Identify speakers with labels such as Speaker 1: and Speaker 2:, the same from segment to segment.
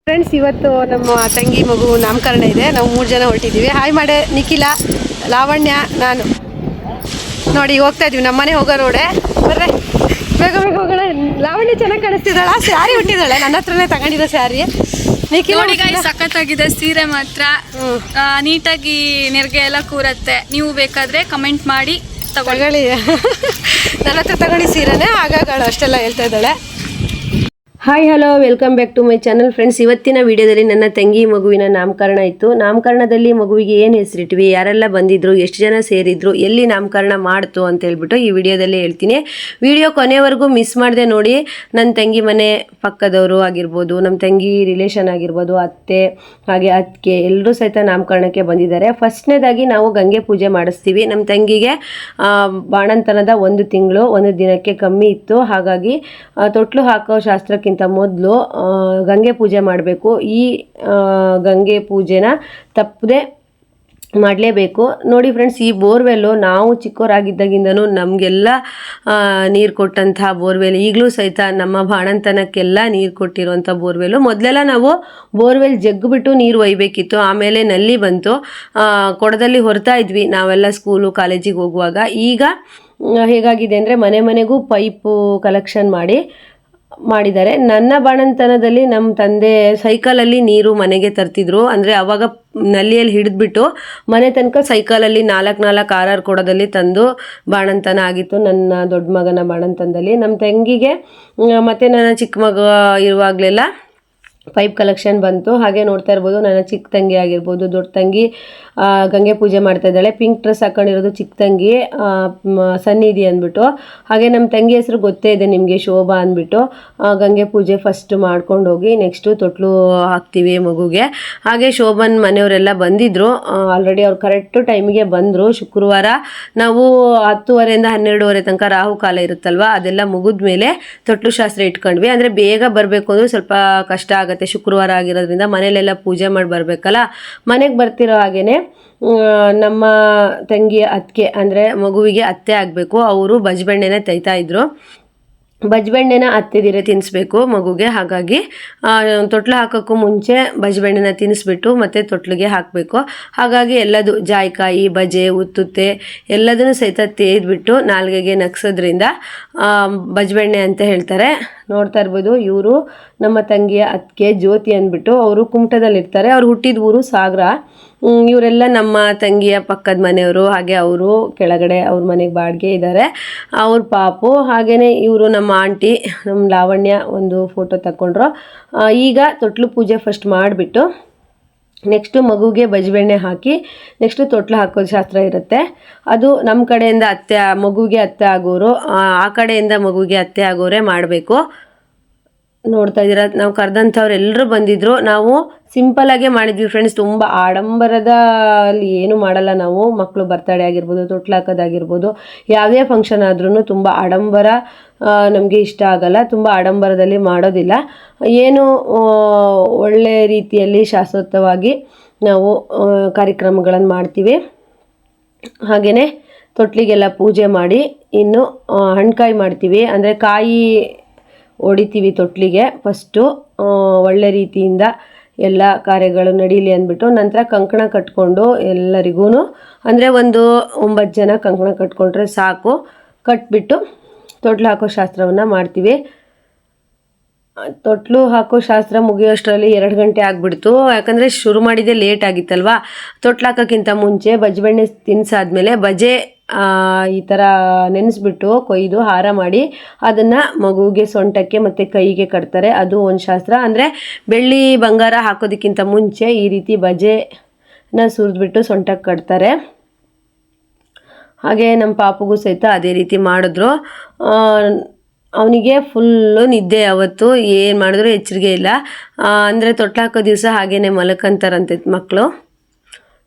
Speaker 1: Friends, ಇವತ್ತು ನಮ್ಮ ತಂಗಿ ಮಗು ನಾಮಕರಣ ಇದೆ. ನಾವು 3 ಜನ ಹೊರಟಿದ್ದೀವಿ. ಹಾಯ್ ಮಾಡೆ ನಿಖಿಲ, ಲಾವಣ್ಯ, ನಾನು. ನೋಡಿ ಹೋಗ್ತಾ ಇದೀವಿ. ನಮ್ಮನೆ ಹೋಗೋ ರೋಡೆ. ಬರ್ರೆ ಬೇಗ ಬೇಗ ಹೋಗೋಣ. ಲಾವಣ್ಯ ಚೆನ್ನಾಗಿ ಕಾಣಿಸ್ತಿದ್ದಾಳ. ಸ್ಯಾರಿ ಹುಟ್ಟಿದ್ದಾಳೆ, ನನ್ನ ಹತ್ರನೇ ತಗೊಂಡಿರೋ ಸ್ಯಾರಿ.
Speaker 2: ನಿಖಿಲ ಸಖತ್ತಾಗಿದೆ ಸೀರೆ ಮಾತ್ರ. ನೀಟಾಗಿ ನೆರಿಗೆ ಎಲ್ಲ ಕೂರತ್ತೆ. ನೀವು ಬೇಕಾದ್ರೆ ಕಮೆಂಟ್ ಮಾಡಿ ತಗೊಳ್ಳಿ.
Speaker 1: ನನ್ನ ಹತ್ರ ತಗೊಳ್ಳಿ ಸೀರೆನೇ. ಆಗಾಗಳು ಅಷ್ಟೆಲ್ಲ ಹೇಳ್ತಾ ಇದ್ದಾಳೆ. Hi hello, welcome back to my channel. Friends, ಇವತ್ತಿನ ವಿಡಿಯೋದಲ್ಲಿ ನನ್ನ ತಂಗಿ ಮಗುವಿನ ನಾಮಕರಣ ಇತ್ತು. ನಾಮಕರಣದಲ್ಲಿ ಮಗುವಿಗೆ ಏನು ಹೆಸರಿಟ್ವಿ, ಯಾರೆಲ್ಲ ಬಂದಿದ್ರು, ಎಷ್ಟು ಜನ ಸೇರಿದ್ರು, ಎಲ್ಲಿ ನಾಮಕರಣ ಮಾಡ್ತು ಅಂತ ಹೇಳ್ಬಿಟ್ಟು ಈ ವಿಡಿಯೋದಲ್ಲಿ ಹೇಳ್ತೀನಿ. ವಿಡಿಯೋ ಕೊನೆವರೆಗೂ ಮಿಸ್ ಮಾಡದೆ ನೋಡಿ. ನನ್ನ ತಂಗಿ ಮನೆ ಪಕ್ಕದವರು ಆಗಿರ್ಬೋದು, ನಮ್ಮ ತಂಗಿ ರಿಲೇಷನ್ ಆಗಿರ್ಬೋದು, ಅತ್ತೆ ಹಾಗೆ ಅತ್ತಿಗೆ ಎಲ್ಲರೂ ಸಹಿತ ನಾಮಕರಣಕ್ಕೆ ಬಂದಿದ್ದಾರೆ. ಫಸ್ಟ್ನೇದಾಗಿ ನಾವು ಗಂಗೆ ಪೂಜೆ ಮಾಡಿಸ್ತೀವಿ. ನಮ್ಮ ತಂಗಿಗೆ ಬಾಣಂತನದ 1 ತಿಂಗಳು 1 ದಿನಕ್ಕೆ ಕಮ್ಮಿ ಇತ್ತು. ಹಾಗಾಗಿ ತೊಟ್ಲು ಹಾಕೋ ಶಾಸ್ತ್ರಕ್ಕಿಂತ ಮೊದಲು ಗಂಗೆ ಪೂಜೆ ಮಾಡಬೇಕು. ಈ ಗಂಗೆ ಪೂಜೆನ ತಪ್ಪದೆ ಮಾಡಲೇಬೇಕು. ನೋಡಿ ಫ್ರೆಂಡ್ಸ್, ಈ ಬೋರ್ವೆಲ್ಲು ನಾವು ಚಿಕ್ಕವರಾಗಿದ್ದಾಗಿಂದನೂ ನಮಗೆಲ್ಲ ನೀರು ಕೊಟ್ಟಂತಹ ಬೋರ್ವೆಲ್. ಈಗಲೂ ಸಹಿತ ನಮ್ಮ ಬಾಣಂತನಕ್ಕೆಲ್ಲ ನೀರು ಕೊಟ್ಟಿರುವಂಥ ಬೋರ್ವೆಲ್ಲು. ಮೊದಲೆಲ್ಲ ನಾವು ಬೋರ್ವೆಲ್ ಜಗ್ಗಿಬಿಟ್ಟು ನೀರು ಒಯ್ಯಬೇಕಿತ್ತು. ಆಮೇಲೆ ನಲ್ಲಿ ಬಂತು. ಕೊಡದಲ್ಲಿ ಹೊರ್ತಾ ಇದ್ವಿ ನಾವೆಲ್ಲ ಸ್ಕೂಲು ಕಾಲೇಜಿಗೆ ಹೋಗುವಾಗ. ಈಗ ಹೇಗಾಗಿದೆ ಅಂದರೆ ಮನೆ ಮನೆಗೂ ಪೈಪು ಕಲೆಕ್ಷನ್ ಮಾಡಿದ್ದಾರೆ. ನನ್ನ ಬಾಣಂತನದಲ್ಲಿ ನಮ್ಮ ತಂದೆ ಸೈಕಲಲ್ಲಿ ನೀರು ಮನೆಗೆ ತರ್ತಿದ್ರು. ಅಂದರೆ ಅವಾಗ ನಲ್ಲಿಯಲ್ಲಿ ಹಿಡಿದ್ಬಿಟ್ಟು ಮನೆ ತನಕ ಸೈಕಲಲ್ಲಿ 4-6 ಕೊಡದಲ್ಲಿ ತಂದು ಬಾಣಂತನ ಆಗಿತ್ತು ನನ್ನ ದೊಡ್ಡ ಮಗನ ಬಾಣಂತನದಲ್ಲಿ. ನಮ್ಮ ತಂಗಿಗೆ ಮತ್ತು ನನ್ನ ಚಿಕ್ಕ ಮಗ ಇರುವಾಗಲೆಲ್ಲ ಪೈಪ್ ಕಲೆಕ್ಷನ್ ಬಂತು. ಹಾಗೆ ನೋಡ್ತಾ ಇರ್ಬೋದು, ನನ್ನ ಚಿಕ್ಕ ತಂಗಿ ಆಗಿರ್ಬೋದು, ದೊಡ್ಡ ತಂಗಿ ಗಂಗೆ ಪೂಜೆ ಮಾಡ್ತಾ ಇದ್ದಾಳೆ. ಪಿಂಕ್ ಡ್ರೆಸ್ ಹಾಕೊಂಡಿರೋದು ಚಿಕ್ಕ ತಂಗಿ, ಸನ್ನಿಧಿ ಅಂದ್ಬಿಟ್ಟು. ಹಾಗೆ ನಮ್ಮ ತಂಗಿ ಹೆಸರು ಗೊತ್ತೇ ಇದೆ ನಿಮಗೆ, ಶೋಭಾ ಅಂದ್ಬಿಟ್ಟು. ಗಂಗೆ ಪೂಜೆ ಫಸ್ಟ್ ಮಾಡ್ಕೊಂಡು ಹೋಗಿ ನೆಕ್ಸ್ಟು ತೊಟ್ಲು ಹಾಕ್ತೀವಿ ಮಗುಗೆ. ಹಾಗೆ ಶೋಭನ್ ಮನೆಯವರೆಲ್ಲ ಬಂದಿದ್ದರು. ಆಲ್ರೆಡಿ ಅವ್ರು ಕರೆಕ್ಟು ಟೈಮಿಗೆ ಬಂದರು. ಶುಕ್ರವಾರ ನಾವು 10:30 12:00 ತನಕ ರಾಹು ಕಾಲ ಇರುತ್ತಲ್ವ, ಅದೆಲ್ಲ ಮುಗಿದ ಮೇಲೆ ತೊಟ್ಲು ಶಾಸ್ತ್ರ ಇಟ್ಕೊಂಡ್ವಿ. ಅಂದರೆ ಬೇಗ ಬರಬೇಕು ಅಂದರೆ ಸ್ವಲ್ಪ ಕಷ್ಟ ಆಗುತ್ತೆ. ಶುಕ್ರವಾರ ಆಗಿರೋದ್ರಿಂದ ಮನೇಲೆಲ್ಲ ಪೂಜೆ ಮಾಡಿ ಬರಬೇಕಲ್ಲ. ಮನೆಗೆ ಬರ್ತಿರೋ ಹಾಗೇನೆ ನಮ್ಮ ತಂಗಿಯ ಅತ್ತಿಗೆ, ಅಂದರೆ ಮಗುವಿಗೆ ಅತ್ತೆ ಆಗಬೇಕು, ಅವರು ಬಜ್ಬೆಣ್ಣೆನ ತೆಯ್ತಾ ಇದ್ರು. ಬಜ್ಬೆಣ್ಣೆನ ಅತ್ತೆದಿರೆ ತಿನ್ನಿಸ್ಬೇಕು ಮಗುಗೆ. ಹಾಗಾಗಿ ತೊಟ್ಲು ಹಾಕೋಕ್ಕೂ ಮುಂಚೆ ಬಜ್ಬೆಣ್ಣೆನ ತಿನ್ನಿಸ್ಬಿಟ್ಟು ಮತ್ತೆ ತೊಟ್ಲಿಗೆ ಹಾಕಬೇಕು. ಹಾಗಾಗಿ ಎಲ್ಲದು ಜಾಯಿಕಾಯಿ, ಬಜೆ, ಉತ್ತುತ್ತೆ ಎಲ್ಲದನ್ನು ಸಹಿತ ತೇದ್ಬಿಟ್ಟು ನಾಲ್ಗೆಗೆ ನಗ್ಸೋದ್ರಿಂದ ಬಜ್ಬೆಣ್ಣೆ ಅಂತ ಹೇಳ್ತಾರೆ. ನೋಡ್ತಾ ಇರ್ಬೋದು, ಇವರು ನಮ್ಮ ತಂಗಿಯ ಅತ್ತಿಗೆ ಜ್ಯೋತಿ ಅಂದ್ಬಿಟ್ಟು. ಅವರು ಕುಮಟದಲ್ಲಿರ್ತಾರೆ. ಅವ್ರು ಹುಟ್ಟಿದ ಊರು ಸಾಗರ. ಇವರೆಲ್ಲ ನಮ್ಮ ತಂಗಿಯ ಪಕ್ಕದ ಮನೆಯವರು. ಹಾಗೆ ಅವರು ಕೆಳಗಡೆ ಅವ್ರ ಮನೆಗೆ ಬಾಡಿಗೆ ಇದ್ದಾರೆ. ಅವ್ರ ಪಾಪು. ಹಾಗೆಯೇ ಇವರು ನಮ್ಮ ಆಂಟಿ, ನಮ್ಮ ಲಾವಣ್ಯ ಒಂದು ಫೋಟೋ ತಗೊಂಡ್ರು. ಈಗ ತೊಟ್ಲು ಪೂಜೆ ಫಸ್ಟ್ ಮಾಡಿಬಿಟ್ಟು ನೆಕ್ಸ್ಟು ಮಗುಗೆ ಬಜ್ಬೆಣ್ಣೆ ಹಾಕಿ ನೆಕ್ಸ್ಟು ತೊಟ್ಲು ಹಾಕೋದು ಶಾಸ್ತ್ರ ಇರುತ್ತೆ. ಅದು ನಮ್ಮ ಕಡೆಯಿಂದ ಮಗುಗೆ ಅತ್ತೆ ಆಗೋರು, ಆ ಕಡೆಯಿಂದ ಮಗುಗೆ ಅತ್ತೆ ಆಗೋರೇ ಮಾಡಬೇಕು. ನೋಡ್ತಾ ಇದ್ದೀರಾ, ನಾವು ಕರೆದಂಥವ್ರು ಎಲ್ಲರೂ ಬಂದಿದ್ದರು. ನಾವು ಸಿಂಪಲ್ಲಾಗೇ ಮಾಡಿದ್ವಿ ಫ್ರೆಂಡ್ಸ್. ತುಂಬ ಆಡಂಬರದಲ್ಲಿ ಏನು ಮಾಡಲ್ಲ ನಾವು. ಮಕ್ಕಳು ಬರ್ತಡೇ ಆಗಿರ್ಬೋದು, ತೊಟ್ಲು ಹಾಕೋದಾಗಿರ್ಬೋದು, ಯಾವುದೇ ಫಂಕ್ಷನ್ ಆದ್ರೂ ತುಂಬ ಆಡಂಬರ ನಮಗೆ ಇಷ್ಟ ಆಗಲ್ಲ. ತುಂಬ ಆಡಂಬರದಲ್ಲಿ ಮಾಡೋದಿಲ್ಲ. ಏನು ಒಳ್ಳೆ ರೀತಿಯಲ್ಲಿ ಶಾಶ್ವತವಾಗಿ ನಾವು ಕಾರ್ಯಕ್ರಮಗಳನ್ನು ಮಾಡ್ತೀವಿ. ಹಾಗೆಯೇ ತೊಟ್ಲಿಗೆಲ್ಲ ಪೂಜೆ ಮಾಡಿ ಇನ್ನು ಹಣ್ಕಾಯಿ ಮಾಡ್ತೀವಿ. ಅಂದರೆ ಕಾಯಿ ಹೊಡಿತೀವಿ ತೊಟ್ಲಿಗೆ ಫಸ್ಟು. ಒಳ್ಳೆ ರೀತಿಯಿಂದ ಎಲ್ಲ ಕಾರ್ಯಗಳು ನಡೀಲಿ ಅಂದ್ಬಿಟ್ಟು ನಂತರ ಕಂಕಣ ಕಟ್ಕೊಂಡು ಎಲ್ಲರಿಗೂ, ಅಂದರೆ ಒಂದು 9 ಜನ ಕಂಕಣ ಕಟ್ಕೊಂಡ್ರೆ ಸಾಕು. ಕಟ್ಬಿಟ್ಟು ತೊಟ್ಲು ಹಾಕೋ ಶಾಸ್ತ್ರವನ್ನು ಮಾಡ್ತೀವಿ. ತೊಟ್ಲು ಹಾಕೋ ಶಾಸ್ತ್ರ ಮುಗಿಯೋಷ್ಟರಲ್ಲಿ 2 ಗಂಟೆ ಆಗಿಬಿಡ್ತು. ಯಾಕಂದರೆ ಶುರು ಮಾಡಿದ್ದೆ ಲೇಟ್ ಆಗಿತ್ತಲ್ವ. ತೊಟ್ಲು ಹಾಕೋಕ್ಕಿಂತ ಮುಂಚೆ ಬಜ್ಬೆಣ್ಣೆ ತಿನ್ಸಾದ್ಮೇಲೆ ಬಜೆ ಈ ಥರ ನೆನೆಸ್ಬಿಟ್ಟು ಕೊಯ್ದು ಹಾರ ಮಾಡಿ ಅದನ್ನು ಮಗುವಿಗೆ ಸೊಂಟಕ್ಕೆ ಮತ್ತು ಕೈಗೆ ಕಟ್ತಾರೆ. ಅದು ಒಂದು ಶಾಸ್ತ್ರ. ಅಂದರೆ ಬೆಳ್ಳಿ ಬಂಗಾರ ಹಾಕೋದಕ್ಕಿಂತ ಮುಂಚೆ ಈ ರೀತಿ ಬಜೆನ ಸುರಿದ್ಬಿಟ್ಟು ಸೊಂಟಕ್ಕೆ ಕಟ್ತಾರೆ. ಹಾಗೆ ನಮ್ಮ ಪಾಪುಗೂ ಸಹಿತ ಅದೇ ರೀತಿ ಮಾಡಿದ್ರು. ಅವನಿಗೆ ಫುಲ್ಲು ನಿದ್ದೆ. ಅವತ್ತು ಏನು ಮಾಡಿದ್ರು ಎಚ್ಚರಿಕೆ ಇಲ್ಲ. ಅಂದರೆ ತೊಟ್ಲು ಹಾಕೋ ದಿವಸ ಹಾಗೇ ಮಲಕ್ಕಂತಾರಂತೆ ಮಕ್ಕಳು.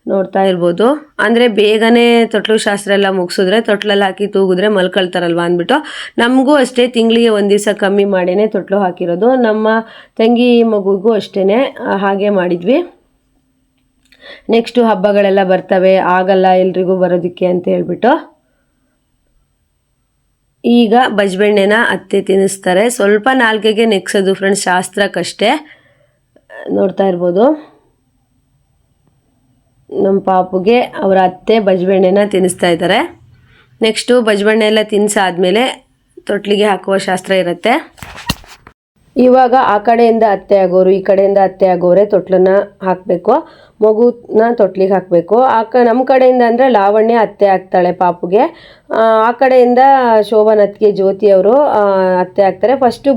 Speaker 1: ನೋಡ್ತಾ ಇರ್ಬೋದು, ಅಂದರೆ ಬೇಗನೆ ತೊಟ್ಲು ಶಾಸ್ತ್ರ ಎಲ್ಲ ಮುಗಿಸಿದ್ರೆ ತೊಟ್ಲಲ್ಲಿ ಹಾಕಿ ತೂಗಿದ್ರೆ ಮಲ್ಕೊಳ್ತಾರಲ್ವ ಅಂದ್ಬಿಟ್ಟು ನಮಗೂ ಅಷ್ಟೇ ತಿಂಗಳಿಗೆ 1 ದಿವಸ ಕಮ್ಮಿ ಮಾಡೇ ತೊಟ್ಲು ಹಾಕಿರೋದು. ನಮ್ಮ ತಂಗಿ ಮಗುಗೂ ಅಷ್ಟೇ ಹಾಗೆ ಮಾಡಿದ್ವಿ. ನೆಕ್ಸ್ಟು ಹಬ್ಬಗಳೆಲ್ಲ ಬರ್ತವೆ, ಆಗಲ್ಲ ಎಲ್ರಿಗೂ ಬರೋದಕ್ಕೆ ಅಂತ ಹೇಳ್ಬಿಟ್ಟು ಈಗ ಬಜ್ಬೆಣ್ಣೆನ ಅತ್ತೆ ತಿನ್ನಿಸ್ತಾರೆ. ಸ್ವಲ್ಪ ನಾಲ್ಗೆಗೆ ನೆಕ್ಸೋದು ಫ್ರೆಂಡ್ಸ್, ಶಾಸ್ತ್ರಕ್ಕಷ್ಟೇ. ನೋಡ್ತಾ ಇರ್ಬೋದು ನಮ್ಮ ಪಾಪುಗೆ ಅವರ ಅತ್ತೆ ಬಜ್ಬೆಣ್ಣೆನ ತಿನ್ನಿಸ್ತಾ ಇದ್ದಾರೆ. ನೆಕ್ಸ್ಟು ಬಜ್ಬೆಣ್ಣೆ ಎಲ್ಲ ತಿನ್ನಿಸಾದ್ಮೇಲೆ ತೊಟ್ಲಿಗೆ ಹಾಕುವ ಶಾಸ್ತ್ರ ಇರುತ್ತೆ. ಇವಾಗ ಆ ಕಡೆಯಿಂದ ಅತ್ತೆ ಆಗೋರು ಈ ಕಡೆಯಿಂದ ಅತ್ತೆ ಆಗೋರೆ ತೊಟ್ಲನ್ನ ಹಾಕಬೇಕು, ಮಗುನ ತೊಟ್ಲಿಗೆ ಹಾಕಬೇಕು. ನಮ್ಮ ಕಡೆಯಿಂದ ಅಂದರೆ ಲಾವಣ್ಯ ಅತ್ತೆ ಆಗ್ತಾಳೆ ಪಾಪುಗೆ, ಆ ಕಡೆಯಿಂದ ಶೋಭನ್ ಅತ್ತಿಗೆ ಜ್ಯೋತಿ ಅವರು ಅತ್ತೆ ಆಗ್ತಾರೆ. ಫಸ್ಟು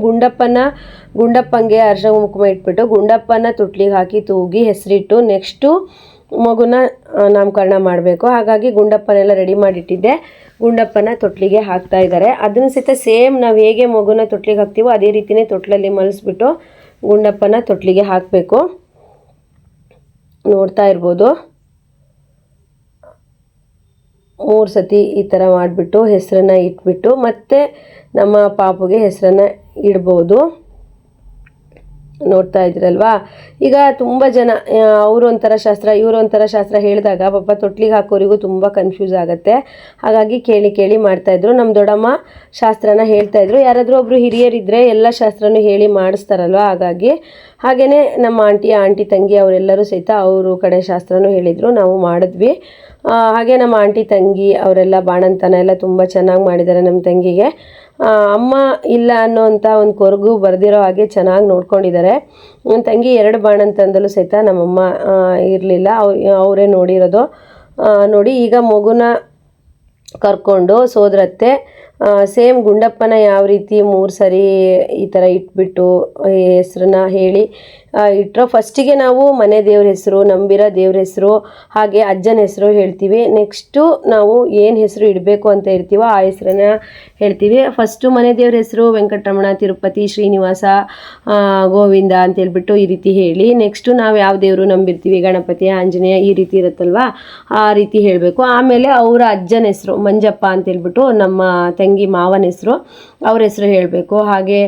Speaker 1: ಗುಂಡಪ್ಪಂಗೆ ಅರ್ಶಿನ ಕುಂಕುಮ ಇಟ್ಬಿಟ್ಟು ಗುಂಡಪ್ಪನ ತೊಟ್ಲಿಗೆ ಹಾಕಿ ತೂಗಿ ಹೆಸರಿಟ್ಟು ನೆಕ್ಸ್ಟು ಮಗುನ ನಾಮಕರಣ ಮಾಡಬೇಕು. ಹಾಗಾಗಿ ಗುಂಡಪ್ಪನೆಲ್ಲ ರೆಡಿ ಮಾಡಿಟ್ಟಿದ್ದೆ, ಗುಂಡಪ್ಪನ ತೊಟ್ಲಿಗೆ ಹಾಕ್ತಾ ಇದ್ದಾರೆ. ಅದನ್ನು ಸಹಿತ ಸೇಮ್ ನಾವು ಹೇಗೆ ಮಗುನ ತೊಟ್ಲಿಗೆ ಹಾಕ್ತೀವೋ ಅದೇ ರೀತಿಯೇ ತೊಟ್ಲಲ್ಲಿ ಮಲಗಿಸ್ಬಿಟ್ಟು ಗುಂಡಪ್ಪನ ತೊಟ್ಲಿಗೆ ಹಾಕಬೇಕು. ನೋಡ್ತಾ ಇರ್ಬೋದು 3 ಸತಿ ಈ ಥರ ಮಾಡಿಬಿಟ್ಟು ಹೆಸರನ್ನ ಇಟ್ಬಿಟ್ಟು ಮತ್ತೆ ನಮ್ಮ ಪಾಪುಗೆ ಹೆಸರನ್ನ ಇಡ್ಬೋದು. ನೋಡ್ತಾ ಇದ್ರಲ್ವಾ. ಈಗ ತುಂಬ ಜನ ಅವರು ಒಂಥರ ಶಾಸ್ತ್ರ ಇವರು ಒಂಥರ ಶಾಸ್ತ್ರ ಹೇಳಿದಾಗ ಪಾಪ ತೊಟ್ಲಿಗೆ ಹಾಕೋರಿಗೂ ತುಂಬ ಕನ್ಫ್ಯೂಸ್ ಆಗುತ್ತೆ. ಹಾಗಾಗಿ ಕೇಳಿ ಮಾಡ್ತಾಯಿದ್ರು. ನಮ್ಮ ದೊಡ್ಡಮ್ಮ ಶಾಸ್ತ್ರನ ಹೇಳ್ತಾಯಿದ್ರು. ಯಾರಾದರೂ ಒಬ್ಬರು ಹಿರಿಯರಿದ್ದರೆ ಎಲ್ಲ ಶಾಸ್ತ್ರನೂ ಹೇಳಿ ಮಾಡಿಸ್ತಾರಲ್ವ, ಹಾಗೆಯೇ ನಮ್ಮ ಆಂಟಿ ತಂಗಿ ಅವರೆಲ್ಲರೂ ಸಹಿತ ಅವರು ಕಡೆ ಶಾಸ್ತ್ರನೂ ಹೇಳಿದರು, ನಾವು ಮಾಡಿದ್ವಿ. ಹಾಗೆ ನಮ್ಮ ಆಂಟಿ ತಂಗಿ ಅವರೆಲ್ಲ ಬಾಣಂತನ ಎಲ್ಲ ತುಂಬ ಚೆನ್ನಾಗಿ ಮಾಡಿದ್ದಾರೆ. ನಮ್ಮ ತಂಗಿಗೆ ಅಮ್ಮ ಇಲ್ಲ ಅನ್ನೋಂಥ ಒಂದು ಕೊರಗು ಬರೆದಿರೋ ಹಾಗೆ ಚೆನ್ನಾಗಿ ನೋಡ್ಕೊಂಡಿದ್ದಾರೆ. ನನ್ನ ತಂಗಿ 2 ಬಾಣಂತಂದಲೂ ಸಹಿತ ನಮ್ಮಮ್ಮ ಇರಲಿಲ್ಲ, ಅವರೇ ನೋಡಿರೋದು. ನೋಡಿ ಈಗ ಮಗುನ ಕರ್ಕೊಂಡು ಸೋದರತ್ತೆ ಸೇಮ್ ಗುಂಡಪ್ಪನ ಯಾವ ರೀತಿ 3 ಸರಿ ಈ ಥರ ಇಟ್ಬಿಟ್ಟು ಹೆಸರನ್ನ ಹೇಳಿ ಇಟ್ಟರೋ, ಫಸ್ಟಿಗೆ ನಾವು ಮನೆ ದೇವ್ರ ಹೆಸರು, ನಂಬಿರೋ ದೇವ್ರ ಹೆಸರು, ಹಾಗೆ ಅಜ್ಜನ ಹೆಸರು ಹೇಳ್ತೀವಿ. ನೆಕ್ಸ್ಟು ನಾವು ಏನು ಹೆಸರು ಇಡಬೇಕು ಅಂತ ಇರ್ತೀವೋ ಆ ಹೆಸರನ್ನ ಹೇಳ್ತೀವಿ. ಫಸ್ಟು ಮನೆ ದೇವ್ರ ಹೆಸರು ವೆಂಕಟರಮಣ, ತಿರುಪತಿ, ಶ್ರೀನಿವಾಸ, ಗೋವಿಂದ ಅಂತ ಹೇಳ್ಬಿಟ್ಟು ಈ ರೀತಿ ಹೇಳಿ, ನೆಕ್ಸ್ಟು ನಾವು ಯಾವ ದೇವರು ನಂಬಿರ್ತೀವಿ, ಗಣಪತಿ, ಆಂಜನೇಯ ಈ ರೀತಿ ಇರುತ್ತಲ್ವ, ಆ ರೀತಿ ಹೇಳಬೇಕು. ಆಮೇಲೆ ಅವರ ಅಜ್ಜನ ಹೆಸರು ಮಂಜಪ್ಪ ಅಂತ ಹೇಳ್ಬಿಟ್ಟು ನಮ್ಮ ತಂಗಿ ಮಾವನ ಹೆಸರು, ಅವ್ರ ಹೆಸರು ಹೇಳಬೇಕು. ಹಾಗೆ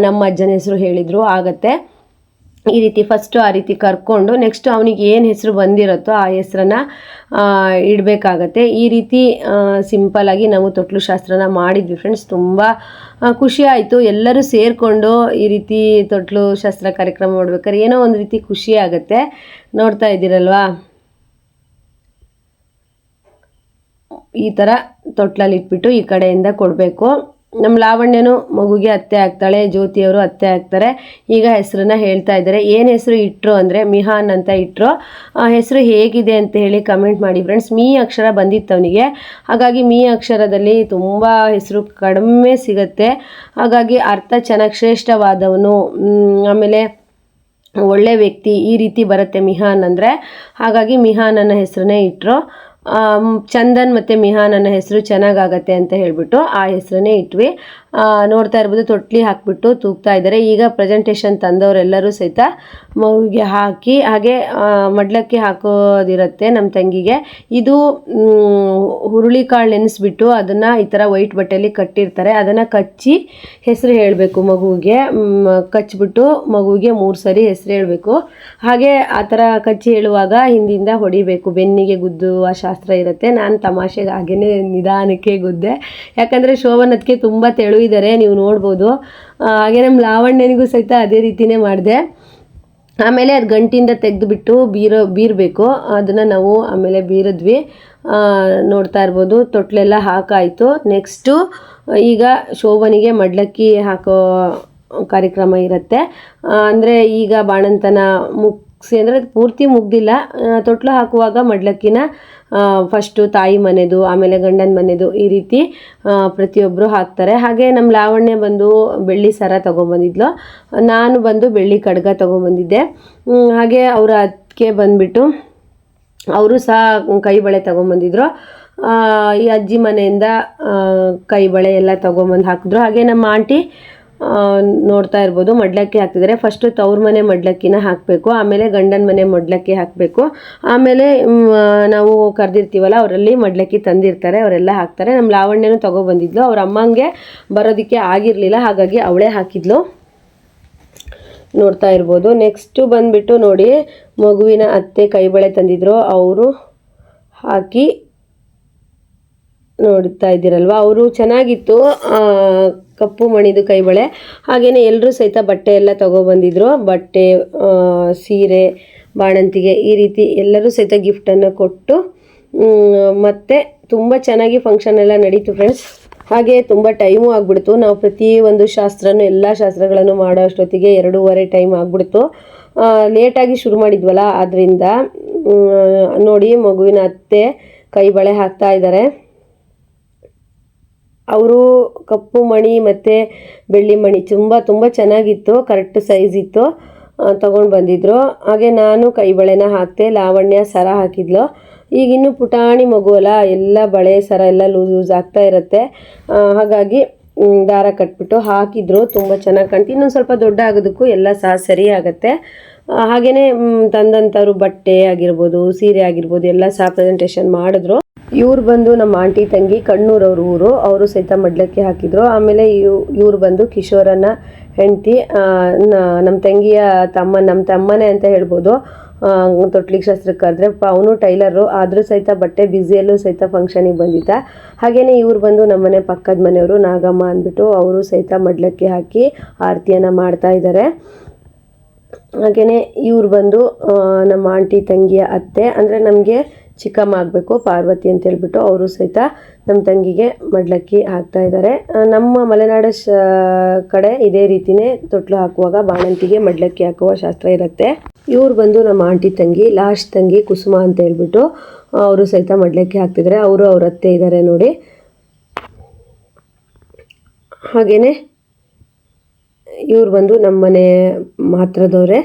Speaker 1: ನಮ್ಮ ಅಜ್ಜನ ಹೆಸರು ಹೇಳಿದರು ಆಗತ್ತೆ. ಈ ರೀತಿ ಫಸ್ಟು ಆ ರೀತಿ ಕರ್ಕೊಂಡು ನೆಕ್ಸ್ಟು ಅವನಿಗೆ ಏನು ಹೆಸರು ಬಂದಿರುತ್ತೋ ಆ ಹೆಸರನ್ನು ಇಡಬೇಕಾಗತ್ತೆ. ಈ ರೀತಿ ಸಿಂಪಲ್ಲಾಗಿ ನಾವು ತೊಟ್ಲು ಶಾಸ್ತ್ರನ ಮಾಡಿದ್ವಿ ಫ್ರೆಂಡ್ಸ್. ತುಂಬ ಖುಷಿ ಆಯಿತು. ಎಲ್ಲರೂ ಸೇರಿಕೊಂಡು ಈ ರೀತಿ ತೊಟ್ಲು ಶಾಸ್ತ್ರ ಕಾರ್ಯಕ್ರಮ ಮಾಡ್ಬೇಕಾದ್ರೆ ಏನೋ ಒಂದು ರೀತಿ ಖುಷಿ ಆಗುತ್ತೆ. ನೋಡ್ತಾ ಇದ್ದೀರಲ್ವಾ, ಈ ಥರ ತೊಟ್ಲಲ್ಲಿ ಇಟ್ಬಿಟ್ಟು ಈ ಕಡೆಯಿಂದ ಕೊಡಬೇಕು. ನಮ್ಮ ಲಾವಣ್ಯನು ಮಗುಗೆ ಅತ್ತೆ ಆಗ್ತಾಳೆ, ಜ್ಯೋತಿಯವರು ಅತ್ತೆ ಆಗ್ತಾರೆ. ಈಗ ಹೆಸರನ್ನ ಹೇಳ್ತಾ ಇದ್ದಾರೆ. ಏನು ಹೆಸರು ಇಟ್ಟರು ಅಂದರೆ ಮಿಹಾನ್ ಅಂತ ಇಟ್ಟರು. ಹೆಸರು ಹೇಗಿದೆ ಅಂತ ಹೇಳಿ ಕಮೆಂಟ್ ಮಾಡಿ ಫ್ರೆಂಡ್ಸ್. ಮೀ ಅಕ್ಷರ ಬಂದಿತ್ತು ಅವನಿಗೆ, ಹಾಗಾಗಿ ಮೀ ಅಕ್ಷರದಲ್ಲಿ ತುಂಬ ಹೆಸರು ಕಡಿಮೆ ಸಿಗುತ್ತೆ. ಹಾಗಾಗಿ ಅರ್ಥ ಚೆನ್ನಾಗಿ ಶ್ರೇಷ್ಠವಾದವನು, ಆಮೇಲೆ ಒಳ್ಳೆ ವ್ಯಕ್ತಿ ಈ ರೀತಿ ಬರುತ್ತೆ ಮಿಹಾನ್ ಅಂದರೆ. ಹಾಗಾಗಿ ಮಿಹಾನ್ ಅನ್ನೋ ಹೆಸರನ್ನೇ ಇಟ್ಟರು. ಚಂದನ್ ಮತ್ತು ಮಿಹಾನ್ ಅನ್ನೋ ಹೆಸರು ಚೆನ್ನಾಗಾಗತ್ತೆ ಅಂತ ಹೇಳಿಬಿಟ್ಟು ಆ ಹೆಸರನ್ನೇ ಇಟ್ವಿ. ನೋಡ್ತಾ ಇರ್ಬೋದು ತೊಟ್ಲಿ ಹಾಕಿಬಿಟ್ಟು ತೂಗ್ತಾ ಇದ್ದಾರೆ. ಈಗ ಪ್ರೆಸೆಂಟೇಷನ್ ತಂದವರೆಲ್ಲರೂ ಸಹಿತ ಮಗುವಿಗೆ ಹಾಕಿ, ಹಾಗೆ ಮಡ್ಲಕ್ಕಿ ಹಾಕೋದಿರುತ್ತೆ ನಮ್ಮ ತಂಗಿಗೆ. ಇದು ಹುರುಳಿಕಾಳು ನೆನೆಸ್ಬಿಟ್ಟು ಅದನ್ನು ಈ ಥರ ವೈಟ್ ಬಟ್ಟೆಯಲ್ಲಿ ಕಟ್ಟಿರ್ತಾರೆ, ಅದನ್ನು ಕಚ್ಚಿ ಹೆಸರು ಹೇಳಬೇಕು ಮಗುವಿಗೆ. ಕಚ್ಚಿಬಿಟ್ಟು ಮಗುವಿಗೆ 3 ಸರಿ ಹೆಸರು ಹೇಳಬೇಕು. ಹಾಗೆ ಆ ಥರ ಕಚ್ಚಿ ಹೇಳುವಾಗ ಹಿಂದಿಂದ ಹೊಡಿಬೇಕು, ಬೆನ್ನಿಗೆ ಗುದ್ದುವ ಶಾಸ್ತ್ರ ಇರುತ್ತೆ. ನಾನು ತಮಾಷೆಗೆ ಹಾಗೇ ನಿಧಾನಕ್ಕೆ ಗುದ್ದೆ, ಯಾಕಂದರೆ ಶೋಭನತ್ಗೆ ತುಂಬ ತೆಳು ಇದ್ದಾರೆ, ನೀವು ನೋಡ್ಬೋದು. ಹಾಗೆ ನಮ್ಮ ಲಾವಣ್ಯನಿಗೂ ಸಹಿತ ಅದೇ ರೀತಿಯೇ ಮಾಡಿದೆ. ಆಮೇಲೆ ಅದು ಗಂಟಿಂದ ತೆಗೆದುಬಿಟ್ಟು ಬೀರಬೇಕು, ಅದನ್ನು ನಾವು ಆಮೇಲೆ ಬೀರಿದ್ವಿ. ನೋಡ್ತಾ ಇರ್ಬೋದು ತೊಟ್ಲೆಲ್ಲ ಹಾಕಾಯಿತು. ನೆಕ್ಸ್ಟು ಈಗ ಶೋಭನಿಗೆ ಮಡ್ಲಕ್ಕಿ ಹಾಕೋ ಕಾರ್ಯಕ್ರಮ ಇರುತ್ತೆ. ಅಂದರೆ ಈಗ ಬಾಣಂತನ ಮುಗಿಸಿ ಅಂದರೆ ಪೂರ್ತಿ ಮುಗ್ದಿಲ್ಲ, ತೊಟ್ಲು ಹಾಕುವಾಗ ಮಡ್ಲಕ್ಕಿನ ಫಸ್ಟು ತಾಯಿ ಮನೆದು, ಆಮೇಲೆ ಗಂಡನ ಮನೆದು ಈ ರೀತಿ ಪ್ರತಿಯೊಬ್ಬರು ಹಾಕ್ತಾರೆ. ಹಾಗೆ ನಮ್ಮ ಲಾವಣ್ಯ ಬಂದು ಬೆಳ್ಳಿ ಸರ ತೊಗೊಂಬಂದಿದ್ಲು, ನಾನು ಬಂದು ಬೆಳ್ಳಿ ಕಡ್ಗ ತೊಗೊಂಬಂದಿದ್ದೆ. ಹಾಗೆ ಅವರ ಅದಕ್ಕೆ ಬಂದುಬಿಟ್ಟು ಅವರು ಸಹ ಕೈ ಬಳೆ ತೊಗೊಂಬಂದಿದ್ರು. ಈ ಅಜ್ಜಿ ಮನೆಯಿಂದ ಕೈ ಬಳೆ ಎಲ್ಲ ತೊಗೊಂಬಂದು ಹಾಕಿದ್ರು. ಹಾಗೆ ನಮ್ಮ ಆಂಟಿ ನೋಡ್ತಾ ಇರ್ಬೋದು ಮಡ್ಲಕ್ಕಿ ಹಾಕ್ತಿದ್ದಾರೆ. ಫಸ್ಟು ತವ್ರ ಮನೆ ಮಡ್ಲಕ್ಕಿನ ಹಾಕಬೇಕು, ಆಮೇಲೆ ಗಂಡನ ಮನೆ ಮಡ್ಲಕ್ಕಿ ಹಾಕಬೇಕು, ಆಮೇಲೆ ನಾವು ಕರೆದಿರ್ತೀವಲ್ಲ ಅವರಲ್ಲಿ ಮಡ್ಲಕ್ಕಿ ತಂದಿರ್ತಾರೆ, ಅವರೆಲ್ಲ ಹಾಕ್ತಾರೆ. ನಮ್ಮ ಲಾವಣ್ಯನೂ ತೊಗೊಬಂದಿದ್ಲು, ಅವ್ರ ಅಮ್ಮಂಗೆ ಬರೋದಕ್ಕೆ ಆಗಿರಲಿಲ್ಲ, ಹಾಗಾಗಿ ಅವಳೇ ಹಾಕಿದ್ಲು. ನೋಡ್ತಾ ಇರ್ಬೋದು. ನೆಕ್ಸ್ಟು ಬಂದುಬಿಟ್ಟು ನೋಡಿ ಮಗುವಿನ ಅತ್ತೆ ಕೈ ಬಳೆ ತಂದಿದ್ರು, ಅವರು ಹಾಕಿ ನೋಡ್ತಾ ಇದ್ದೀರಲ್ವ, ಅವರು ಚೆನ್ನಾಗಿತ್ತು. ಕಪ್ಪು ಮಣಿದು ಕೈ ಬಳೆ. ಹಾಗೆಯೇ ಎಲ್ಲರೂ ಸಹಿತ ಬಟ್ಟೆ ಎಲ್ಲ ತಗೊಬಂದಿದ್ರು. ಬಟ್ಟೆ, ಸೀರೆ, ಬಾಣಂತಿಗೆ ಈ ರೀತಿ ಎಲ್ಲರೂ ಸಹಿತ ಗಿಫ್ಟನ್ನು ಕೊಟ್ಟು ಮತ್ತು ತುಂಬ ಚೆನ್ನಾಗಿ ಫಂಕ್ಷನ್ ಎಲ್ಲ ನಡೀತು ಫ್ರೆಂಡ್ಸ್. ಹಾಗೆ ತುಂಬ ಟೈಮು ಆಗಿಬಿಡ್ತು. ನಾವು ಪ್ರತಿ ಒಂದು ಎಲ್ಲ ಶಾಸ್ತ್ರಗಳನ್ನು ಮಾಡೋ ಅಷ್ಟೊತ್ತಿಗೆ 2:30 ಟೈಮ್ ಆಗಿಬಿಡ್ತು. ಲೇಟಾಗಿ ಶುರು ಮಾಡಿದ್ವಲ್ಲ, ಆದ್ದರಿಂದ ನೋಡಿ ಮಗುವಿನ ಅತ್ತೆ ಕೈ ಬಳೆ ಹಾಕ್ತಾ ಇದ್ದಾರೆ. ಅವರು ಕಪ್ಪು ಮಣಿ ಮತ್ತು ಬೆಳ್ಳಿ ಮಣಿ ತುಂಬ ಚೆನ್ನಾಗಿತ್ತು, ಕರೆಕ್ಟ್ ಸೈಜ್ ಇತ್ತು, ತೊಗೊಂಡು ಬಂದಿದ್ರು. ಹಾಗೆ ನಾನು ಕೈ ಬಳೆನ ಹಾಕ್ತೆ, ಲಾವಣ್ಯ ಸರ ಹಾಕಿದ್ಲು. ಈಗಿನ್ನೂ ಪುಟಾಣಿ ಮಗು ಅಲ್ಲ, ಎಲ್ಲ ಬಳೆ ಸರ ಎಲ್ಲ ಲೂಸ್ ಆಗ್ತಾ ಇರುತ್ತೆ. ಹಾಗಾಗಿ ದಾರ ಕಟ್ಬಿಟ್ಟು ಹಾಕಿದ್ರು, ತುಂಬ ಚೆನ್ನಾಗಿ ಕಾಣ್ತು. ಇನ್ನೊಂದು ಸ್ವಲ್ಪ ದೊಡ್ಡ ಆಗೋದಕ್ಕೂ ಎಲ್ಲ ಸಹ ಸರಿ ಆಗುತ್ತೆ. ಹಾಗೆಯೇ ತಂದಂಥವ್ರು ಬಟ್ಟೆ ಆಗಿರ್ಬೋದು, ಸೀರೆ ಆಗಿರ್ಬೋದು ಎಲ್ಲ ಸಹ ಪ್ರೆಸೆಂಟೇಷನ್ ಮಾಡಿದ್ರು. ಇವ್ರು ಬಂದು ನಮ್ಮ ಆಂಟಿ ತಂಗಿ, ಕಣ್ಣೂರವ್ರ ಊರು, ಅವರು ಸಹಿತ ಮಡ್ಲಕ್ಕೆ ಹಾಕಿದ್ರು. ಆಮೇಲೆ ಇವ್ರು ಬಂದು ಕಿಶೋರನ ಹೆಂಡತಿ, ನಮ್ಮ ತಂಗಿಯ ನಮ್ಮ ತಮ್ಮನೇ ಅಂತ ಹೇಳ್ಬೋದು. ತೊಟ್ಲಿಗೆ ಶಾಸ್ತ್ರಕ್ಕೆ ಕರೆದ್ರೆ ಅವನು ಟೈಲರು, ಆದರೂ ಸಹಿತ ಬಟ್ಟೆ ಬ್ಯುಸಿಯಲ್ಲೂ ಸಹಿತ ಫಂಕ್ಷನಿಗೆ ಬಂದಿದ್ದ. ಹಾಗೆಯೇ ಇವ್ರು ಬಂದು ನಮ್ಮನೆ ಪಕ್ಕದ ಮನೆಯವರು, ನಾಗಮ್ಮ ಅಂದ್ಬಿಟ್ಟು, ಅವರು ಸಹಿತ ಮಡ್ಲಕ್ಕೆ ಹಾಕಿ ಆರತಿಯನ್ನು ಮಾಡ್ತಾ ಇದ್ದಾರೆ. ಹಾಗೆಯೇ ಇವ್ರು ಬಂದು ನಮ್ಮ ಆಂಟಿ ತಂಗಿಯ ಅತ್ತೆ, ಅಂದರೆ ನಮಗೆ ಚಿಕ್ಕಮ್ಮ ಆಗಬೇಕು, ಪಾರ್ವತಿ ಅಂತ ಹೇಳ್ಬಿಟ್ಟು, ಅವರು ಸಹಿತ ನಮ್ಮ ತಂಗಿಗೆ ಮಡ್ಲಕ್ಕಿ ಹಾಕ್ತಾ ಇದ್ದಾರೆ. ನಮ್ಮ ಮಲೆನಾಡು ಕಡೆ ಇದೇ ರೀತಿಯೇ ತೊಟ್ಲು ಹಾಕುವಾಗ ಬಾಣಂತಿಗೆ ಮಡ್ಲಕ್ಕಿ ಹಾಕುವ ಶಾಸ್ತ್ರ ಇರುತ್ತೆ. ಇವ್ರು ಬಂದು ನಮ್ಮ ಆಂಟಿ ತಂಗಿ, ಲಾಸ್ಟ್ ತಂಗಿ ಕುಸುಮ ಅಂತ ಹೇಳ್ಬಿಟ್ಟು, ಅವರು ಸಹಿತ ಮಡ್ಲಕ್ಕಿ ಹಾಕ್ತಿದ್ದಾರೆ. ಅವರು ಅವ್ರ ಅತ್ತೆ ಇದ್ದಾರೆ ನೋಡಿ. ಹಾಗೆಯೇ ಇವ್ರು ಬಂದು ನಮ್ಮನೆ ಹತ್ರದವರೇ.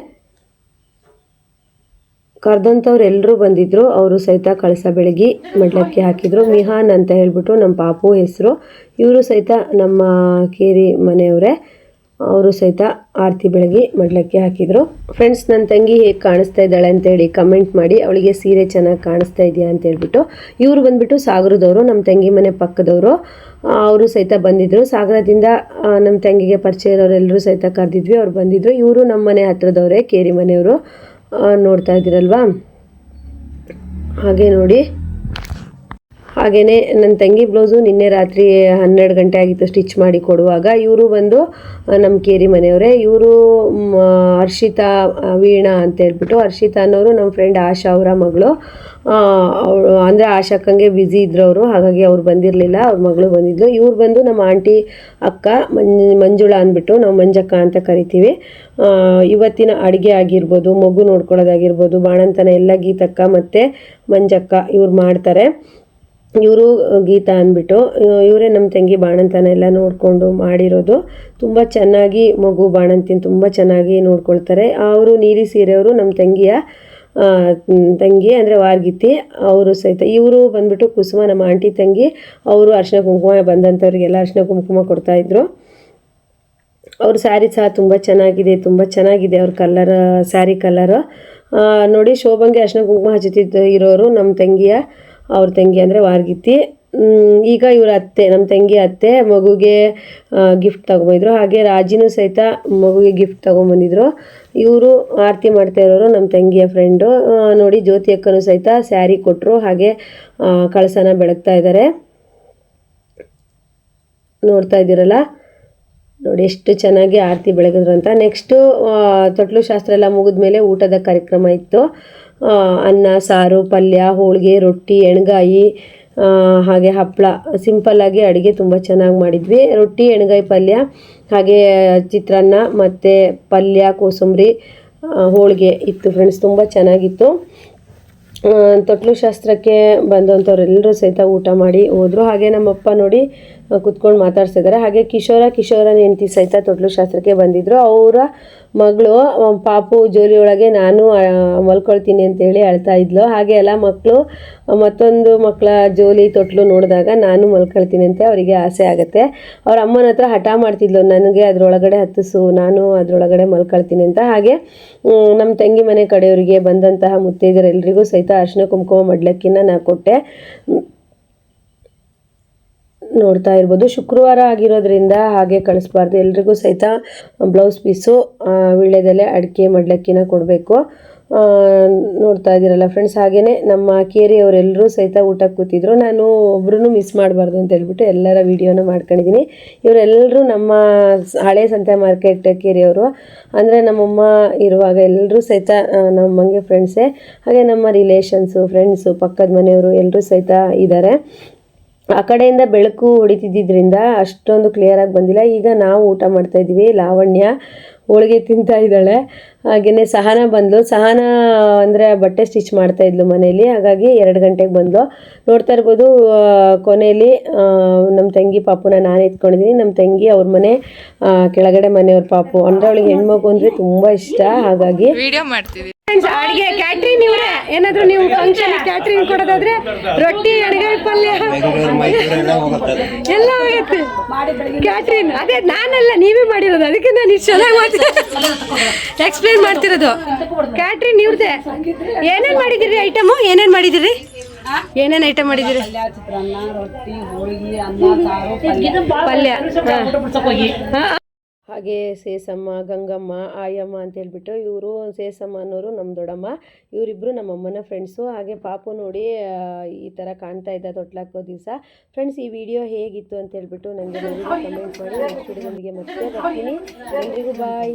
Speaker 1: ಕರೆದಂಥವ್ರು ಎಲ್ಲರೂ ಬಂದಿದ್ದರು. ಅವರು ಸಹಿತ ಕಳಸ ಬೆಳಗಿ ಮಡ್ಲಕ್ಕಿ ಹಾಕಿದರು. ಮಿಹಾನ್ ಅಂತ ಹೇಳ್ಬಿಟ್ಟು ನಮ್ಮ ಪಾಪು ಹೆಸರು. ಇವರು ಸಹಿತ ನಮ್ಮ ಕೇರಿ ಮನೆಯವರೇ. ಅವರು ಸಹಿತ ಆರತಿ ಬೆಳಗಿ ಮಡ್ಲಕ್ಕಿ ಹಾಕಿದರು. ಫ್ರೆಂಡ್ಸ್, ನನ್ನ ತಂಗಿ ಹೇಗೆ ಕಾಣಿಸ್ತಾ ಇದ್ದಾಳೆ ಅಂತೇಳಿ ಕಮೆಂಟ್ ಮಾಡಿ. ಅವಳಿಗೆ ಸೀರೆ ಚೆನ್ನಾಗಿ ಕಾಣಿಸ್ತಾ ಇದೆಯಾ ಅಂತ ಹೇಳ್ಬಿಟ್ಟು. ಇವರು ಬಂದುಬಿಟ್ಟು ಸಾಗರದವರು, ನಮ್ಮ ತಂಗಿ ಮನೆ ಪಕ್ಕದವರು. ಅವರು ಸಹಿತ ಬಂದಿದ್ದರು. ಸಾಗರದಿಂದ ನಮ್ಮ ತಂಗಿಗೆ ಪರಿಚಯ ಇರೋರೆಲ್ಲರೂ ಸಹಿತ ಕರೆದಿದ್ವಿ, ಅವ್ರು ಬಂದಿದ್ದರು. ಇವರು ನಮ್ಮ ಮನೆ ಹತ್ರದವರೇ, ಕೇರಿ ಮನೆಯವರು. ನೋಡ್ತಾ ಇದ್ದೀರಲ್ವಾ, ಹಾಗೆ ನೋಡಿ. ಹಾಗೆಯೇ ನನ್ನ ತಂಗಿ ಬ್ಲೌಸು ನಿನ್ನೆ ರಾತ್ರಿ 12 ಗಂಟೆ ಆಗಿತ್ತು ಸ್ಟಿಚ್ ಮಾಡಿ ಕೊಡುವಾಗ. ಇವರು ಬಂದು ನಮ್ಮ ಕೇರಿ ಮನೆಯವರೇ. ಇವರು ಹರ್ಷಿತಾ, ವೀಣಾ ಅಂತ ಹೇಳ್ಬಿಟ್ಟು. ಹರ್ಷಿತಾ ಅನ್ನೋರು ನಮ್ಮ ಫ್ರೆಂಡ್ ಆಶಾ ಅವರ ಮಗಳು. ಅವಳು ಅಂದರೆ ಆಶಾಕ್ಕಂಗೆ ಬ್ಯುಸಿ ಇದ್ರು ಅವರು, ಹಾಗಾಗಿ ಅವ್ರು ಬಂದಿರಲಿಲ್ಲ, ಅವ್ರ ಮಗಳು ಬಂದಿದ್ಲು. ಇವ್ರು ಬಂದು ನಮ್ಮ ಆಂಟಿ ಅಕ್ಕ ಮಂಜುಳಾ ಅಂದ್ಬಿಟ್ಟು, ನಾವು ಮಂಜಕ್ಕ ಅಂತ ಕರಿತೀವಿ. ಇವತ್ತಿನ ಅಡುಗೆ ಆಗಿರ್ಬೋದು, ಮಗು ನೋಡ್ಕೊಳ್ಳೋದಾಗಿರ್ಬೋದು, ಬಾಣಂತನ ಎಲ್ಲ ಗೀತಕ್ಕ ಮತ್ತು ಮಂಜಕ್ಕ ಇವ್ರು ಮಾಡ್ತಾರೆ. ಇವರು ಗೀತಾ ಅಂದ್ಬಿಟ್ಟು, ಇವರೇ ನಮ್ಮ ತಂಗಿ ಬಾಣಂತನ ಎಲ್ಲ ನೋಡಿಕೊಂಡು ಮಾಡಿರೋದು. ತುಂಬ ಚೆನ್ನಾಗಿ ಮಗು ಬಾಣಂತಿನ ತುಂಬ ಚೆನ್ನಾಗಿ ನೋಡ್ಕೊಳ್ತಾರೆ. ಅವರು ನೀಲಿ ಸೀರೆಯವರು, ನಮ್ಮ ತಂಗಿ ಅಂದರೆ ವಾರ್ಗಿತಿ, ಅವರು ಸಹಿತ. ಇವರು ಬಂದ್ಬಿಟ್ಟು ಕುಸುಮ, ನಮ್ಮ ಆಂಟಿ ತಂಗಿ. ಅವರು ಅರಿಶಿನ ಕುಂಕುಮ ಬಂದಂಥವ್ರಿಗೆಲ್ಲ ಅರಿಶಿನ ಕುಂಕುಮ ಕೊಡ್ತಾಯಿದ್ರು. ಅವ್ರ ಸ್ಯಾರಿ ಸಹ ತುಂಬ ಚೆನ್ನಾಗಿದೆ ಅವ್ರ ಕಲರ್, ಸ್ಯಾರಿ ಕಲರು ನೋಡಿ. ಶೋಭಂಗೆ ಅರಿಶಿನ ಕುಂಕುಮ ಇರೋರು ನಮ್ಮ ಅವ್ರ ತಂಗಿ ಅಂದರೆ ವಾರ್ಗಿತಿ. ಈಗ ಇವರ ಅತ್ತೆ, ನಮ್ಮ ತಂಗಿ ಅತ್ತೆ, ಮಗುಗೆ ಗಿಫ್ಟ್ ತೊಗೊಂಬಂದಿದ್ರು. ಹಾಗೆ ರಾಜಿನೂ ಸಹಿತ ಮಗುಗೆ ಗಿಫ್ಟ್ ತೊಗೊಂಬಂದಿದ್ರು. ಇವರು ಆರತಿ ಮಾಡ್ತಾ ಇರೋರು ನಮ್ಮ ತಂಗಿಯ ಫ್ರೆಂಡು ನೋಡಿ. ಜ್ಯೋತಿ ಅಕ್ಕನೂ ಸಹಿತ ಸ್ಯಾರಿ ಕೊಟ್ಟರು. ಹಾಗೆ ಕಳಸನ ಬೆಳಗ್ತಾ ಇದ್ದಾರೆ, ನೋಡ್ತಾ ಇದ್ದೀರಲ್ಲ ನೋಡಿ ಎಷ್ಟು ಚೆನ್ನಾಗಿ ಆರತಿ ಬೆಳಗಿದ್ರು ಅಂತ. ನೆಕ್ಸ್ಟು ತೊಟ್ಲು ಶಾಸ್ತ್ರ ಎಲ್ಲ ಮುಗಿದ ಮೇಲೆ ಊಟದ ಕಾರ್ಯಕ್ರಮ ಇತ್ತು. ಅನ್ನ, ಸಾರು, ಪಲ್ಯ, ಹೋಳಿಗೆ, ರೊಟ್ಟಿ, ಎಣ್ಗಾಯಿ, ಹಾಗೆ ಹಪ್ಪಳ. ಸಿಂಪಲ್ಲಾಗಿ ಅಡುಗೆ ತುಂಬ ಚೆನ್ನಾಗಿ ಮಾಡಿದ್ವಿ. ರೊಟ್ಟಿ, ಎಣ್ಗಾಯಿ ಪಲ್ಯ, ಹಾಗೆ ಚಿತ್ರಾನ್ನ ಮತ್ತು ಪಲ್ಯ, ಕೋಸಂಬರಿ, ಹೋಳಿಗೆ ಇತ್ತು ಫ್ರೆಂಡ್ಸ್. ತುಂಬ ಚೆನ್ನಾಗಿತ್ತು. ತೊಟ್ಲು ಶಾಸ್ತ್ರಕ್ಕೆ ಬಂದಂಥವ್ರೆಲ್ಲರೂ ಸಹಿತ ಊಟ ಮಾಡಿ ಹೋದರು. ಹಾಗೆ ನಮ್ಮಪ್ಪ ನೋಡಿ ಕುತ್ಕೊಂಡು ಮಾತಾಡ್ಸಿದ್ದಾರೆ. ಹಾಗೆ ಕಿಶೋರನ ಹೆಂಡತಿ ಸಹಿತ ತೊಟ್ಲು ಶಾಸ್ತ್ರಕ್ಕೆ ಬಂದಿದ್ದರು. ಅವರ ಮಗಳು ಪಾಪು ಜೋಲಿ ಒಳಗೆ ನಾನು ಮಲ್ಕೊಳ್ತೀನಿ ಅಂತೇಳಿ ಅಳ್ತಾ ಇದ್ಲು. ಹಾಗೆ ಎಲ್ಲ ಮಕ್ಕಳು ಮತ್ತೊಂದು ಮಕ್ಕಳ ಜೋಲಿ ತೊಟ್ಲು ನೋಡಿದಾಗ ನಾನು ಮಲ್ಕೊಳ್ತೀನಿ ಅಂತ ಅವರಿಗೆ ಆಸೆ ಆಗುತ್ತೆ. ಅವ್ರ ಅಮ್ಮನ ಹತ್ರ ಹಠ ಮಾಡ್ತಿದ್ಲು, ನನಗೆ ಅದರೊಳಗಡೆ ಹತ್ತಿಸು, ನಾನು ಅದರೊಳಗಡೆ ಮಲ್ಕೊಳ್ತೀನಿ ಅಂತ. ಹಾಗೆ ನಮ್ಮ ತಂಗಿ ಮನೆ ಕಡೆಯವರಿಗೆ ಬಂದಂತಹ ಮುತ್ತೈದರೆಲ್ಲರಿಗೂ ಸಹಿತ ಅರಿಶಿನ ಕುಂಕುಮ ಮಡ್ಲಕ್ಕಿನ ನಾನು ಕೊಟ್ಟೆ. ನೋಡ್ತಾ ಇರ್ಬೋದು. ಶುಕ್ರವಾರ ಆಗಿರೋದ್ರಿಂದ ಹಾಗೆ ಕಳಿಸ್ಬಾರ್ದು, ಎಲ್ರಿಗೂ ಸಹಿತ ಬ್ಲೌಸ್ ಪೀಸು ವೀಳ್ಯದೆಲೆ ಅಡಿಕೆ ಮಡ್ಲಕ್ಕಿನ ಕೊಡಬೇಕು. ನೋಡ್ತಾ ಇದ್ದೀರಲ್ಲ ಫ್ರೆಂಡ್ಸ್, ಹಾಗೆಯೇ ನಮ್ಮ ಕೇರಿಯವರೆಲ್ಲರೂ ಸಹಿತ ಊಟಕ್ಕೆ ಕೂತಿದ್ರು. ನಾನು ಒಬ್ರು ಮಿಸ್ ಮಾಡಬಾರ್ದು ಅಂತ ಹೇಳ್ಬಿಟ್ಟು ಎಲ್ಲರ ವೀಡಿಯೋನ ಮಾಡ್ಕೊಂಡಿದ್ದೀನಿ. ಇವರೆಲ್ಲರೂ ನಮ್ಮ ಹಳೆ ಸಂತೆ ಮಾರ್ಕೆಟ್ ಕೇರಿಯವರು, ಅಂದರೆ ನಮ್ಮಮ್ಮ ಇರುವಾಗ ಎಲ್ಲರೂ ಸಹಿತ ನಮ್ಮಂಗೆ ಫ್ರೆಂಡ್ಸೇ. ಹಾಗೆ ನಮ್ಮ ರಿಲೇಷನ್ಸು, ಫ್ರೆಂಡ್ಸು, ಪಕ್ಕದ ಮನೆಯವರು ಎಲ್ಲರೂ ಸಹಿತ ಇದ್ದಾರೆ. ಆ ಕಡೆಯಿಂದ ಬೆಳಕು ಹೊಡಿತಿದ್ದರಿಂದ ಅಷ್ಟೊಂದು ಕ್ಲಿಯರಾಗಿ ಬಂದಿಲ್ಲ. ಈಗ ನಾವು ಊಟ ಮಾಡ್ತಾಯಿದ್ದೀವಿ. ಲಾವಣ್ಯ ಹೋಳಿಗೆ ತಿಂತಾ ಇದ್ದಾಳೆ. ಹಾಗೆಯೇ ಸಹನ ಬಂದಳು. ಸಹನ ಅಂದರೆ ಬಟ್ಟೆ ಸ್ಟಿಚ್ ಮಾಡ್ತಾಯಿದ್ಲು ಮನೇಲಿ, ಹಾಗಾಗಿ 2 ಗಂಟೆಗೆ ಬಂದಳು. ನೋಡ್ತಾ ಇರ್ಬೋದು, ಕೊನೆಯಲ್ಲಿ ನಮ್ಮ ತಂಗಿ ಪಾಪುನ ನಾನು ಎತ್ಕೊಂಡಿದ್ದೀನಿ. ನಮ್ಮ ತಂಗಿ ಅವ್ರ ಮನೆ ಕೆಳಗಡೆ ಮನೆಯವ್ರ ಪಾಪು, ಅಂದರೆ ಅವಳಿಗೆ ಹೆಣ್ಮಗು ಅಂದರೆ ತುಂಬ ಇಷ್ಟ, ಹಾಗಾಗಿ
Speaker 2: ವಿಡಿಯೋ ಮಾಡ್ತೀವಿ.
Speaker 1: ಅಡಿಗೆ ಕ್ಯಾಟ್ರಿನ್ ಇವರೇ. ಏನಾದರೂ ನೀವು ಫಂಕ್ಷನ್ ಕ್ಯಾಟ್ರಿನ್ ಕೊಡೋದಾದ್ರೆ ರೊಟ್ಟಿ, ಎಡಗಾಯಿ ಪಲ್ಯ ಎಲ್ಲ ಹೋಗುತ್ತೆ. ಕ್ಯಾಟ್ರಿನ್ ಅದೇ ನಾನಲ್ಲ, ನೀವೇ ಮಾಡಿರೋದು, ಅದಕ್ಕೆ ನಾನು ಇಷ್ಟು ಚೆನ್ನಾಗಿ ಎಕ್ಸ್ಪ್ಲೇನ್ ಮಾಡ್ತಿರೋದು. ಕ್ಯಾಟ್ರಿನ್ ಇವ್ರದೇ. ಏನೇನು ಮಾಡಿದಿರಿ ಐಟಮು? ಏನೇನು ಮಾಡಿದಿರಿ? ಏನೇನು ಐಟಮ್ ಮಾಡಿದಿರಿ? ಪಲ್ಯ. ಹಾಗೆ ಸೇಸಮ್ಮ, ಗಂಗಮ್ಮ, ಆಯಮ್ಮ ಅಂತ ಹೇಳ್ಬಿಟ್ಟು ಇವರು ಸೇಸಮ್ಮ ಅನ್ನೋರು ನಮ್ಮ ದೊಡ್ಡಮ್ಮ, ಇವರಿಬ್ಬರು ನಮ್ಮಮ್ಮನ ಫ್ರೆಂಡ್ಸು. ಹಾಗೆ ಪಾಪು ನೋಡಿ ಈ ಥರ ಕಾಣ್ತಾ ಇದ್ದ ತೊಟ್ಲಾಕೋ ದಿವಸ. ಫ್ರೆಂಡ್ಸ್, ಈ ವಿಡಿಯೋ ಹೇಗಿತ್ತು ಅಂತ ಹೇಳ್ಬಿಟ್ಟು ನನಗೆ ಕಮೆಂಟ್ ಮಾಡಿ. ನೆಕ್ಸ್ಟ್ ವಿಡಿಯೋದೊಂದಿಗೆ ಮತ್ತೆ ಬರ್ತೀನಿ. ಎಲ್ರಿಗೂ ಬಾಯ್.